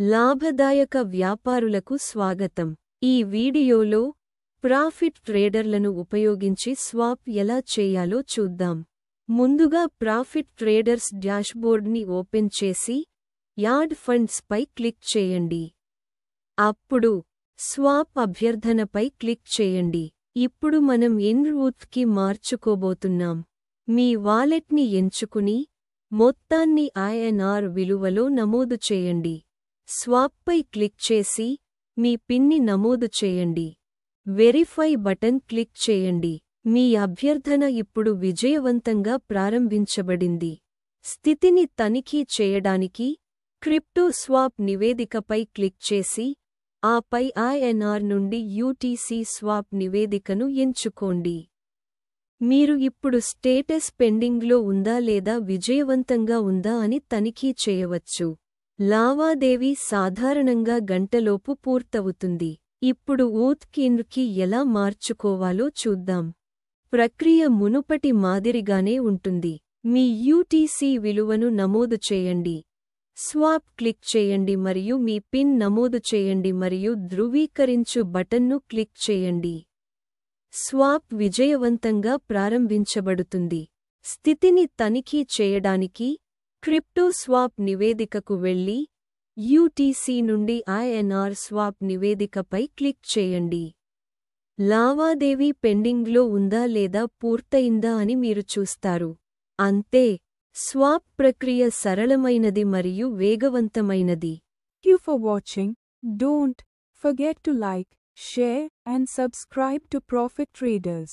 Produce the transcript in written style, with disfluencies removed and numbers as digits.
లాభదాయక వ్యాపారులకు స్వాగతం. ఈ వీడియోలో ప్రాఫిట్ ట్రేడర్లను ఉపయోగించి స్వాప్ ఎలా చేయాలో చూద్దాం. ముందుగా ప్రాఫిట్ ట్రేడర్స్ డాష్బోర్డ్ని ఓపెన్ చేసి యాడ్ ఫండ్స్ పై క్లిక్ చేయండి. అప్పుడు స్వాప్ అభ్యర్థనపై క్లిక్ చేయండి. ఇప్పుడు మనం ఎన్ రూట్కి మార్చుకోబోతున్నాం. మీ వాలెట్ని ఎంచుకుని మొత్తాన్ని INR విలువలో నమోదు చేయండి. స్వాప్పై క్లిక్ చేసి మీ పిన్ని నమోదు చేయండి. వెరిఫై బటన్ క్లిక్ చేయండి. మీ అభ్యర్థన ఇప్పుడు విజయవంతంగా ప్రారంభించబడింది. స్థితిని తనిఖీ చేయడానికి క్రిప్టో స్వాప్ నివేదికపై క్లిక్ చేసి ఆపై INR నుండి UTC స్వాప్ నివేదికను ఎంచుకోండి. మీరు ఇప్పుడు స్టేటస్ పెండింగ్లో ఉందా లేదా విజయవంతంగా ఉందా అని తనిఖీ చేయవచ్చు. లావాదేవీ సాధారణంగా గంటలోపు పూర్తవుతుంది. ఇప్పుడు కి ఎలా మార్చుకోవాలో చూద్దాం. ప్రక్రియ మునుపటి మాదిరిగానే ఉంటుంది. మీ UTC విలువను నమోదు చేయండి. స్వాప్ క్లిక్ చేయండి మరియు మీ పిన్ నమోదు చేయండి మరియు ధృవీకరించు బటన్ను క్లిక్ చేయండి. స్వాప్ విజయవంతంగా ప్రారంభించబడుతుంది. స్థితిని తనిఖీ చేయడానికి క్రిప్టో స్వాప్ నివేదికకు వెళ్ళి UTC నుండి INR స్వాప్ నివేదికపై క్లిక్ చేయండి. లావాదేవీ పెండింగ్లో ఉందా లేదా పూర్తయిందా అని మీరు చూస్తారు. అంతే, స్వాప్ ప్రక్రియ సరళమైనది మరియు వేగవంతమైనది. Thank you for watching. Don't forget to like, share and subscribe to Profit Traders.